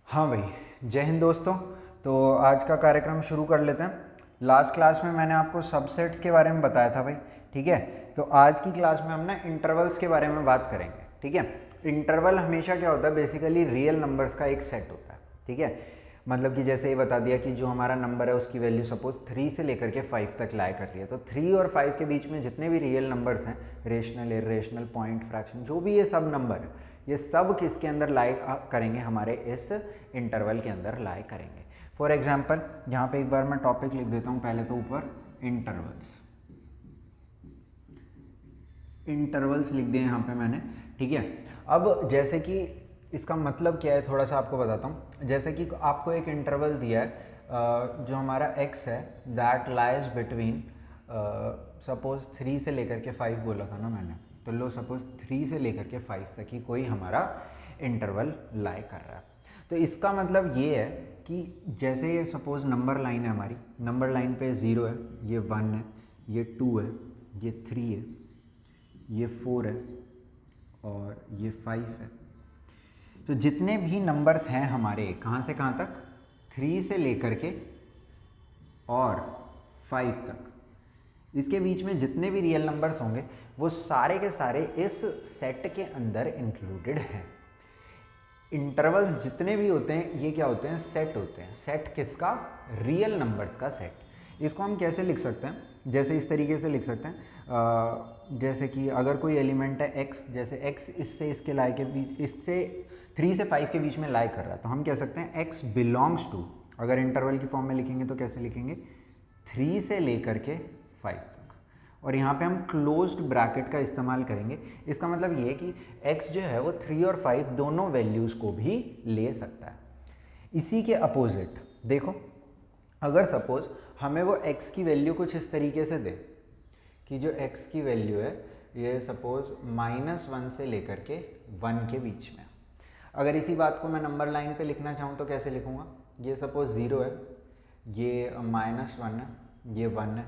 हाँ भाई, जय हिंद दोस्तों। तो आज का कार्यक्रम शुरू कर लेते हैं। लास्ट क्लास में मैंने आपको सबसेट्स के बारे में बताया था भाई, ठीक है। तो आज की क्लास में हम ना इंटरवल्स के बारे में बात करेंगे, ठीक है। इंटरवल हमेशा क्या होता है, बेसिकली रियल नंबर्स का एक सेट होता है, ठीक है। मतलब कि जैसे ये बता दिया कि जो हमारा नंबर है उसकी वैल्यू सपोज 3 से लेकर के 5 तक लाई कर रही है, तो 3 और 5 के बीच में जितने भी रियल नंबर्स हैं, रेशनल, इरेशनल, पॉइंट, फ्रैक्शन, जो भी ये सब नंबर है, ये सब किसके अंदर लाई करेंगे, हमारे इस इंटरवल के अंदर लाई करेंगे। फॉर एग्जाम्पल यहाँ पे एक बार मैं टॉपिक लिख देता हूँ पहले तो ऊपर, इंटरवल्स। इंटरवल्स लिख दिए यहाँ पे मैंने, ठीक है। अब जैसे कि इसका मतलब क्या है थोड़ा सा आपको बताता हूँ। जैसे कि आपको एक इंटरवल दिया है, जो हमारा x है, दैट लाइज बिटवीन सपोज 3 से लेकर के 5 बोला था ना मैंने, तो लो सपोज 3 से लेकर के 5 तक ही कोई हमारा इंटरवल लाई कर रहा है। तो इसका मतलब ये है कि जैसे ये सपोज नंबर लाइन है हमारी, नंबर लाइन पे 0 है, ये 1 है, ये 2 है, ये 3 है, ये 4 है और ये 5 है। तो जितने भी नंबर्स हैं हमारे, कहाँ से कहाँ तक, 3 से लेकर के और 5 तक, इसके बीच में जितने भी रियल नंबर्स होंगे वो सारे के सारे इस सेट के अंदर इंक्लूडेड हैं। इंटरवल्स जितने भी होते हैं ये क्या होते हैं, सेट होते हैं। सेट किसका, रियल नंबर्स का सेट। इसको हम कैसे लिख सकते हैं, जैसे इस तरीके से लिख सकते हैं, जैसे कि अगर कोई एलिमेंट है x, जैसे x इससे इसके लाई के बीच, इससे 3 से 5 के बीच में लाई कर रहा है, तो हम कह सकते हैं x बिलोंग्स टू, अगर इंटरवल की फॉर्म में लिखेंगे तो कैसे लिखेंगे, 3 से लेकर के 5 तक। और यहाँ पे हम क्लोज्ड ब्रैकेट का इस्तेमाल करेंगे। इसका मतलब ये है कि x जो है वो 3 और 5 दोनों वैल्यूज़ को भी ले सकता है। इसी के अपोजिट देखो, अगर सपोज हमें वो x की वैल्यू कुछ इस तरीके से दे कि जो x की वैल्यू है ये सपोज -1 से लेकर के 1 के बीच में, अगर इसी बात को मैं नंबर लाइन पे लिखना चाहूँ तो कैसे लिखूँगा, ये सपोज 0 है, ये -1 है, ये 1 है,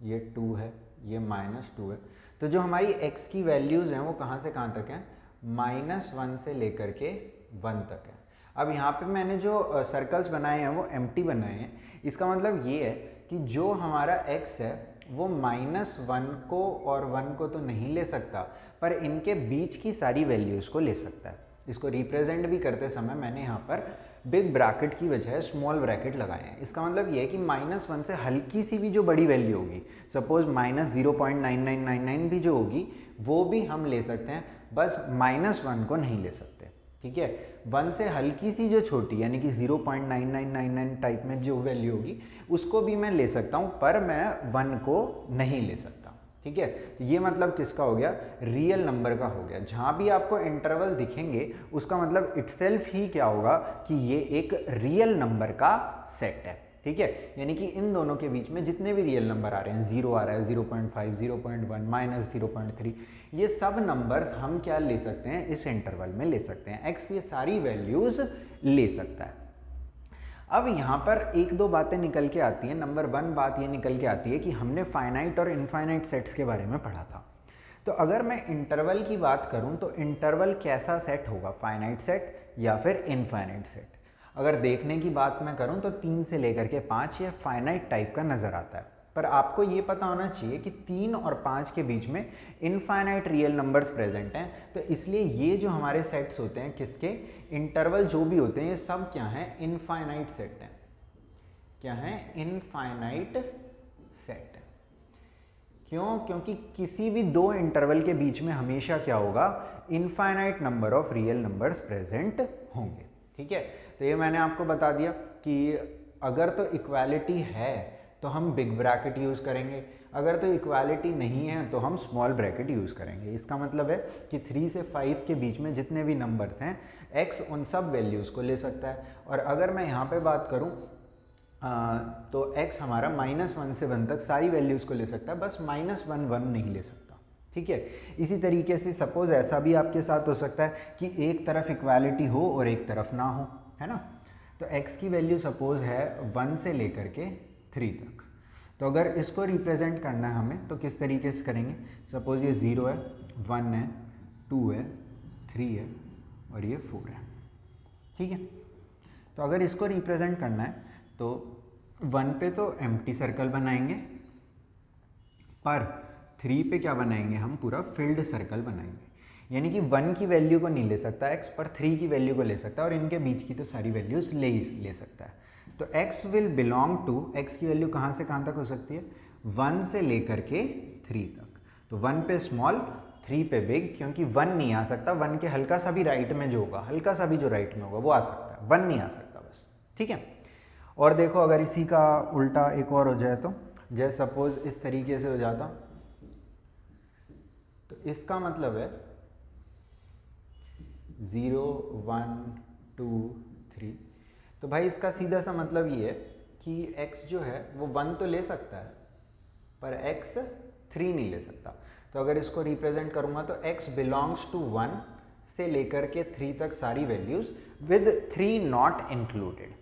ये 2 है, ये -2 है। तो जो हमारी x की वैल्यूज़ हैं वो कहाँ से कहाँ तक हैं, -1 से लेकर के 1 तक है। अब यहाँ पे मैंने जो सर्कल्स बनाए हैं वो एम्प्टी बनाए हैं। इसका मतलब ये है कि जो हमारा x है वो -1 को और 1 को तो नहीं ले सकता, पर इनके बीच की सारी वैल्यूज़ को ले सकता है। इसको रिप्रेजेंट भी करते समय मैंने यहाँ पर बिग ब्रैकेट की बजाय स्मॉल ब्रैकेट लगाए हैं। इसका मतलब ये है कि -1 से हल्की सी भी जो बड़ी वैल्यू होगी, सपोज -0.9999 भी जो होगी वो भी हम ले सकते हैं, बस -1 को नहीं ले सकते, ठीक है। 1 से हल्की सी जो छोटी यानी कि 0.9999 टाइप में जो वैल्यू होगी उसको भी मैं ले सकता हूँ, पर मैं 1 को नहीं ले सकता, ठीक है। तो ये मतलब किसका हो गया, रियल नंबर का हो गया। जहाँ भी आपको इंटरवल दिखेंगे उसका मतलब इटसेल्फ ही क्या होगा कि ये एक रियल नंबर का सेट है, ठीक है। यानी कि इन दोनों के बीच में जितने भी रियल नंबर आ रहे हैं, 0 आ रहा है, 0.5, 0.1, -0.3, ये सब नंबर्स हम क्या ले सकते हैं, इस इंटरवल में ले सकते हैं। x ये सारी वैल्यूज ले सकता है। अब यहाँ पर एक दो बातें निकल के आती हैं। नंबर 1 बात ये निकल के आती है कि हमने फाइनाइट और इनफाइनाइट सेट्स के बारे में पढ़ा था। तो अगर मैं इंटरवल की बात करूँ तो इंटरवल कैसा सेट होगा, फाइनाइट सेट या फिर इनफाइनाइट सेट। अगर देखने की बात मैं करूँ तो 3 से लेकर के 5 ये फाइनाइट टाइप का नज़र आता है, पर आपको ये पता होना चाहिए कि 3 और 5 के बीच में इनफाइनाइट रियल नंबर्स प्रेजेंट हैं। तो इसलिए ये जो हमारे सेट्स होते हैं, किसके, इंटरवल जो भी होते हैं, ये सब क्या हैं, इनफाइनाइट सेट हैं। क्या है, इनफाइनाइट सेट। क्यों, क्योंकि किसी भी दो इंटरवल के बीच में हमेशा क्या होगा, infinite number of real numbers present होंगे, ठीक है। तो ये मैंने आपको बता दिया कि अगर तो इक्वालिटी है तो हम बिग ब्रैकेट यूज़ करेंगे, अगर तो इक्वालिटी नहीं है तो हम स्मॉल ब्रैकेट यूज़ करेंगे। इसका मतलब है कि 3 से 5 के बीच में जितने भी नंबर्स हैं, x उन सब वैल्यूज़ को ले सकता है। और अगर मैं यहाँ पे बात करूँ तो x हमारा -1 से 1 तक सारी वैल्यूज़ को ले सकता है, बस -1 नहीं ले सकता, ठीक है। इसी तरीके से सपोज ऐसा भी आपके साथ हो सकता है कि एक तरफ इक्वालिटी हो और एक तरफ ना हो, है ना। तो x की वैल्यू सपोज है 1 से लेकर के 3 तक। तो अगर इसको रिप्रेजेंट करना है हमें तो किस तरीके से करेंगे, सपोज ये 0 है, 1 है, 2 है, 3 है और ये 4 है, ठीक है। तो अगर इसको रिप्रेजेंट करना है तो 1 पे तो एम्प्टी सर्कल बनाएंगे, पर 3 पे क्या बनाएंगे हम, पूरा फिल्ड सर्कल बनाएंगे। यानी कि 1 की वैल्यू को नहीं ले सकता x, पर 3 की वैल्यू को ले सकता है, और इनके बीच की तो सारी वैल्यूज ले सकता है। तो x will belong to, x की वैल्यू कहाँ से कहाँ तक हो सकती है, 1 से लेकर के 3 तक। तो 1 पे स्मॉल, 3 पे बिग, क्योंकि 1 नहीं आ सकता, 1 के हल्का सा भी राइट में जो होगा, हल्का सा भी जो राइट में होगा वो आ सकता है, 1 नहीं आ सकता बस, ठीक है। और देखो अगर इसी का उल्टा एक और हो जाए तो, जैसे सपोज इस तरीके से हो जाता, तो इसका मतलब है 0 1 2 3। तो भाई इसका सीधा सा मतलब ये है कि x जो है वो 1 तो ले सकता है, पर x 3 नहीं ले सकता। तो अगर इसको रिप्रेजेंट करूंगा तो x बिलोंग्स टू 1 से लेकर के 3 तक सारी values with 3 not included,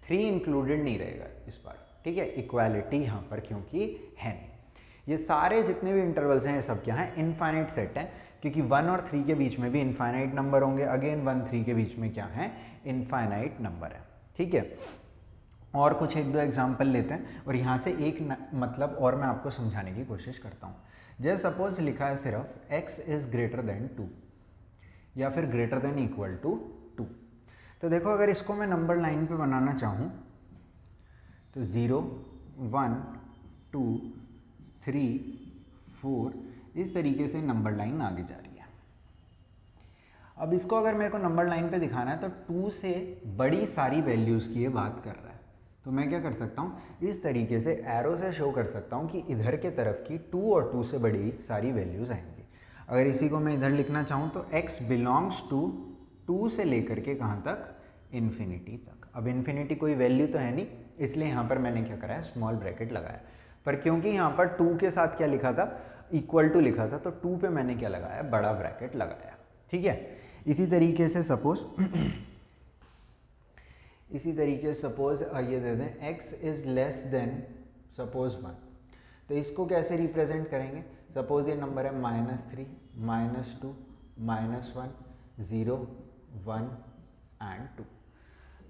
3 included नहीं रहेगा इस बार, ठीक है। इक्वालिटी यहाँ पर क्योंकि है नहीं। ये सारे जितने भी इंटरवल्स हैं ये सब क्या है, इनफाइनाइट सेट हैं, क्योंकि 1 और 3 के बीच में भी इनफाइनाइट नंबर होंगे, अगेन 1 3 के बीच में क्या है, इनफाइनाइट नंबर है, ठीक है। और कुछ एक दो एग्जाम्पल लेते हैं, और यहाँ से एक मतलब और मैं आपको समझाने की कोशिश करता हूँ। जैसे सपोज लिखा है सिर्फ x इज ग्रेटर देन 2 या फिर ग्रेटर देन इक्वल टू 2। तो देखो अगर इसको मैं नंबर लाइन पे बनाना चाहूँ तो 0 1 2 3 4 इस तरीके से नंबर लाइन आगे जा रही है। अब इसको अगर मेरे को नंबर लाइन पे दिखाना है तो 2 से बड़ी सारी वैल्यूज़ की ये बात कर रहा है, तो मैं क्या कर सकता हूँ, इस तरीके से एरो से शो कर सकता हूँ कि इधर के तरफ की 2 और 2 से बड़ी सारी वैल्यूज़ आएंगी। अगर इसी को मैं इधर लिखना चाहूँ तो x बिलोंग्स टू 2 से लेकर के कहाँ तक, इन्फिनिटी तक। अब इन्फिनिटी कोई वैल्यू तो है नहीं, इसलिए यहाँ पर मैंने क्या करा है, स्मॉल ब्रैकेट लगाया। पर क्योंकि यहाँ पर 2 के साथ क्या लिखा था, इक्वल टू लिखा था, तो 2 पे मैंने क्या लगाया, बड़ा ब्रैकेट लगाया, ठीक है। इसी तरीके से सपोज ये दे दें x is less than suppose 1, तो इसको कैसे रिप्रेजेंट करेंगे, सपोज ये नंबर है -3 -2 -1 0 1 एंड 2।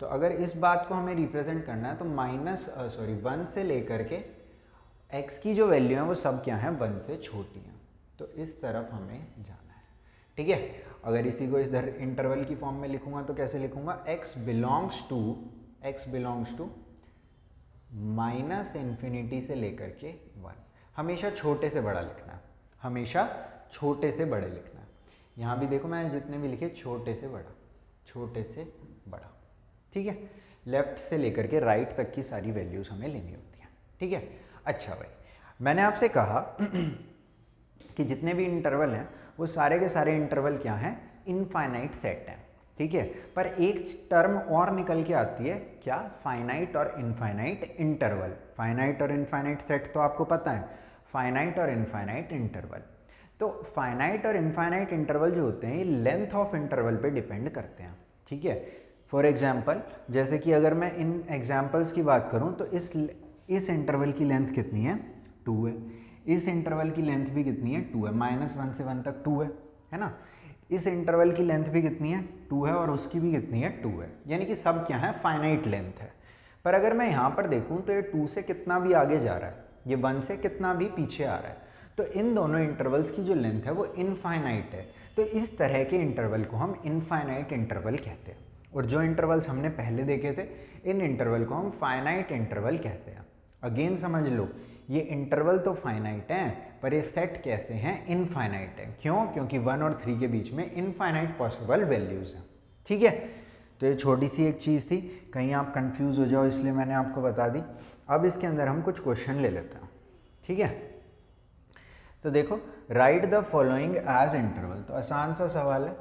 तो अगर इस बात को हमें रिप्रेजेंट करना है तो 1 से लेकर के x की जो वैल्यू है वो सब क्या है, 1 से छोटी हैं, तो इस तरफ हमें जाना है, ठीक है। अगर इसी को इधर इंटरवल की फॉर्म में लिखूंगा तो कैसे लिखूंगा, x belongs to minus infinity से लेकर के 1। हमेशा छोटे से बड़ा लिखना है, हमेशा छोटे से बड़े लिखना है। यहाँ भी देखो मैंने जितने भी लिखे छोटे से बड़ा, छोटे से बड़ा, ठीक है। लेफ्ट से लेकर के राइट तक की सारी वैल्यूज हमें लेनी होती हैं, ठीक है। अच्छा भाई, मैंने आपसे कहा कि जितने भी इंटरवल हैं वो सारे के सारे इंटरवल क्या हैं, इनफाइनाइट सेट हैं, ठीक है। पर एक टर्म और निकल के आती है, क्या, फाइनाइट और इनफाइनाइट इंटरवल। फाइनाइट और इनफाइनाइट सेट तो आपको पता है, फाइनाइट और इनफाइनाइट इंटरवल। तो फाइनाइट और इनफाइनाइट इंटरवल जो होते हैं ये लेंथ ऑफ इंटरवल पे डिपेंड करते हैं, ठीक है। फॉर एग्जाम्पल, जैसे कि अगर मैं इन एग्जाम्पल्स की बात करूँ तो इस इंटरवल की लेंथ कितनी है, 2 है। इस इंटरवल की लेंथ भी कितनी है, 2 है, -1 से 1 तक 2 है ना। इस इंटरवल की लेंथ भी कितनी है, 2 है, और उसकी भी कितनी है, 2 है। यानी कि सब क्या है, फाइनाइट लेंथ है। पर अगर मैं यहाँ पर देखूँ तो ये 2 से कितना भी आगे जा रहा है, ये 1 से कितना भी पीछे आ रहा है, तो इन दोनों इंटरवल्स की जो लेंथ है वो इनफाइनाइट है। तो इस तरह के इंटरवल को हम इनफाइनाइट इंटरवल कहते हैं। और जो इंटरवल्स हमने पहले देखे थे, इन इंटरवल को हम फाइनाइट इंटरवल कहते हैं। अगेन समझ लो, ये इंटरवल तो फाइनाइट हैं, पर ये सेट कैसे हैं, इनफाइनाइट है। क्यों, क्योंकि 1 और 3 के बीच में इनफाइनाइट पॉसिबल वैल्यूज़ हैं, ठीक है। तो ये छोटी सी एक चीज़ थी, कहीं आप कंफ्यूज हो जाओ इसलिए मैंने आपको बता दी। अब इसके अंदर हम कुछ क्वेश्चन ले लेते हैं, ठीक है। तो देखो, write the following as interval, तो आसान सा सवाल है,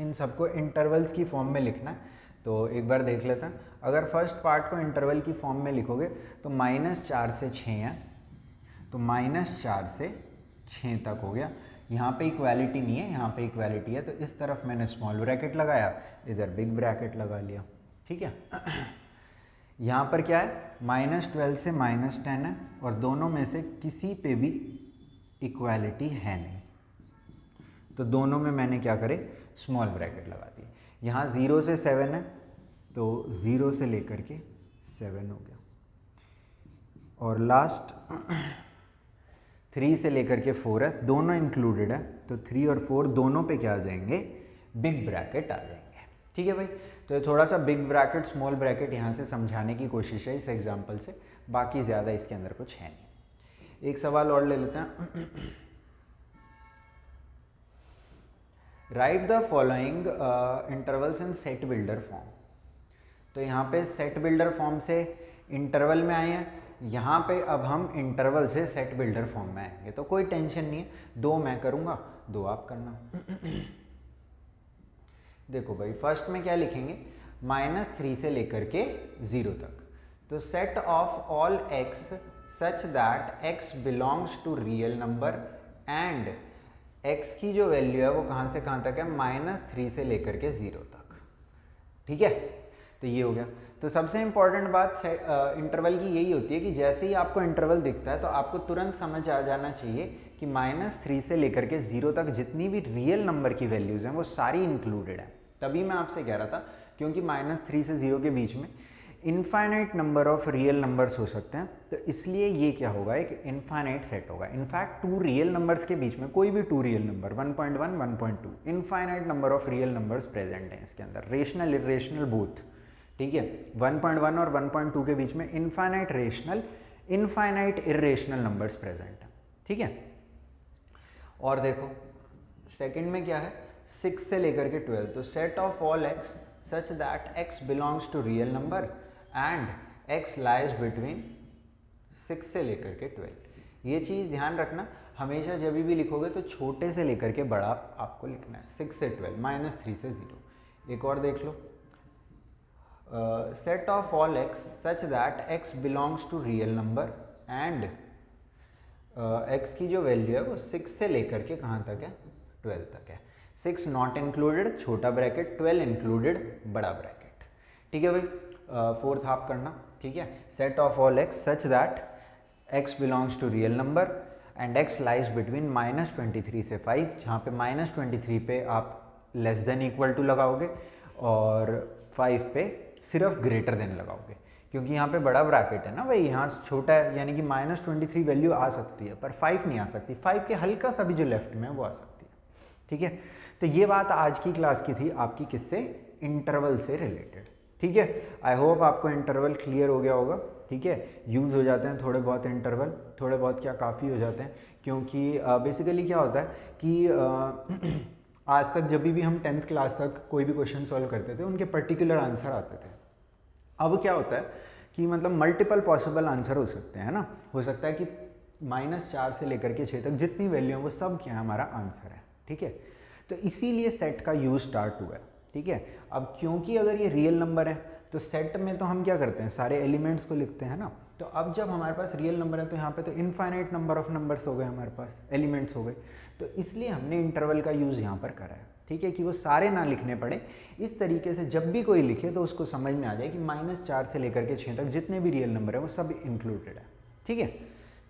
इन सबको इंटरवल्स की फॉर्म में लिखना है। तो एक बार देख लेते हैं। अगर फर्स्ट पार्ट को इंटरवल की फॉर्म में लिखोगे तो -4 से 6 है, तो -4 से 6 तक हो गया। यहाँ पे इक्वालिटी नहीं है, यहाँ पे इक्वालिटी है, तो इस तरफ मैंने स्मॉल ब्रैकेट लगाया, इधर बिग ब्रैकेट लगा लिया, ठीक है। यहाँ पर क्या है, -12 से -10 है, और दोनों में से किसी पे भी इक्वालिटी है नहीं, तो दोनों में मैंने क्या करे, स्मॉल ब्रैकेट लगा दी। यहाँ 0 से 7 है, तो 0 से लेकर के 7 हो गया, और लास्ट 3 से लेकर के 4 है, दोनों इंक्लूडेड है, तो 3 और 4 दोनों पे क्या आ जाएंगे, बिग ब्रैकेट आ जाएंगे। ठीक है भाई, तो थोड़ा सा बिग ब्रैकेट स्मॉल ब्रैकेट यहाँ से समझाने की कोशिश है इस एग्जाम्पल से, बाकी ज़्यादा इसके अंदर कुछ है नहीं। एक सवाल और ले लेते हैं। Right the following intervals in set builder form. तो यहाँ पे सेट बिल्डर फॉर्म से इंटरवल में आए हैं, यहाँ पे अब हम इंटरवल से सेट बिल्डर फॉर्म में आएंगे, तो कोई टेंशन नहीं है, 2 मैं करूँगा 2 आप करना। देखो भाई, फर्स्ट में क्या लिखेंगे, -3 से लेकर के 0 तक, तो set of all x such that x belongs to real number and x की जो वैल्यू है वो कहाँ से कहाँ तक है, -3 से लेकर के 0 तक। ठीक है, तो ये हो गया। तो सबसे इंपॉर्टेंट बात इंटरवल की यही होती है कि जैसे ही आपको इंटरवल दिखता है तो आपको तुरंत समझ आ जाना चाहिए कि -3 से लेकर के 0 तक जितनी भी रियल नंबर की वैल्यूज़ हैं वो सारी इंक्लूडेड है। तभी मैं आपसे कह रहा था, क्योंकि -3 से 0 के बीच में infinite number of real numbers हो सकते हैं, तो इसलिए ये क्या होगा, एक इनफाइनाइट सेट होगा। इनफैक्ट 2 रियल नंबर्स के बीच में कोई भी 2 real number 1.1 1.2 infinite number of real numbers present हैं इसके अंदर, रेशनल इरेशनल बोथ। ठीक है, 1.1 और 1.2 के बीच में infinite rational infinite irrational numbers present हैं। ठीक है, और देखो सेकंड में क्या है, 6 से लेकर के 12, तो set of all x such that x belongs to real number and x lies between 6 से लेकर के 12। ये चीज़ ध्यान रखना, हमेशा जब भी लिखोगे तो छोटे से लेकर के बड़ा आपको लिखना है, 6 से 12, -3 से 0। एक और देख लो, set of all x such that x belongs to real number and x की जो वैल्यू है वो 6 से लेकर के कहाँ तक है, 12 तक है। 6 नॉट इंक्लूडेड छोटा ब्रैकेट, 12 इंक्लूडेड बड़ा ब्रैकेट। ठीक है भाई, फोर्थ आप करना। ठीक है, set of all x such that x belongs to real number and x lies between -23 से 5, जहाँ पे -23 पे आप लेस देन इक्वल टू लगाओगे और 5 पे सिर्फ ग्रेटर देन लगाओगे, क्योंकि यहाँ पे बड़ा ब्रैकेट है ना भाई, यहाँ छोटा है, यानी कि -23 वैल्यू आ सकती है पर 5 नहीं आ सकती, 5 के हल्का सा भी जो लेफ्ट में है वो आ सकती है। ठीक है, तो ये बात आज की क्लास की थी आपकी, किससे, इंटरवल से रिलेटेड। ठीक है, आई होप आपको इंटरवल क्लियर हो गया होगा। ठीक है, यूज़ हो जाते हैं थोड़े बहुत इंटरवल, थोड़े बहुत क्या काफ़ी हो जाते हैं, क्योंकि बेसिकली क्या होता है कि आज तक जब भी हम 10th क्लास तक कोई भी क्वेश्चन सॉल्व करते थे उनके पर्टिकुलर आंसर आते थे। अब क्या होता है कि मतलब मल्टीपल पॉसिबल आंसर हो सकते हैं ना, हो सकता है कि -4 से लेकर के 6 तक जितनी वैल्यू है वो सब क्या है, हमारा आंसर है। ठीक है, तो इसीलिए सेट का यूज़ स्टार्ट हुआ है। ठीक है, अब क्योंकि अगर ये रियल नंबर है तो सेट में तो हम क्या करते हैं, सारे एलिमेंट्स को लिखते हैं ना, तो अब जब हमारे पास रियल नंबर है तो यहाँ पे तो इनफाइनाइट नंबर ऑफ नंबर्स हो गए, हमारे पास एलिमेंट्स हो गए, तो इसलिए हमने इंटरवल का यूज़ यहाँ पर करा है। ठीक है, कि वो सारे ना लिखने पड़े, इस तरीके से जब भी कोई लिखे तो उसको समझ में आ जाए कि -4 से लेकर के 6 तक जितने भी रियल नंबर है वो सब इंक्लूडेड है। ठीक है,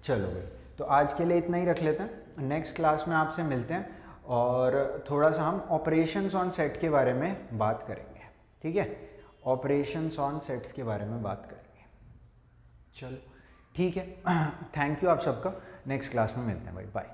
चलो भाई, तो आज के लिए इतना ही रख लेते हैं, नेक्स्ट क्लास में आपसे मिलते हैं और थोड़ा सा हम ऑपरेशंस ऑन सेट के बारे में बात करेंगे। ठीक है, ऑपरेशंस ऑन सेट्स के बारे में बात करेंगे। चलो ठीक है, थैंक यू आप सबका, नेक्स्ट क्लास में मिलते हैं भाई, बाय।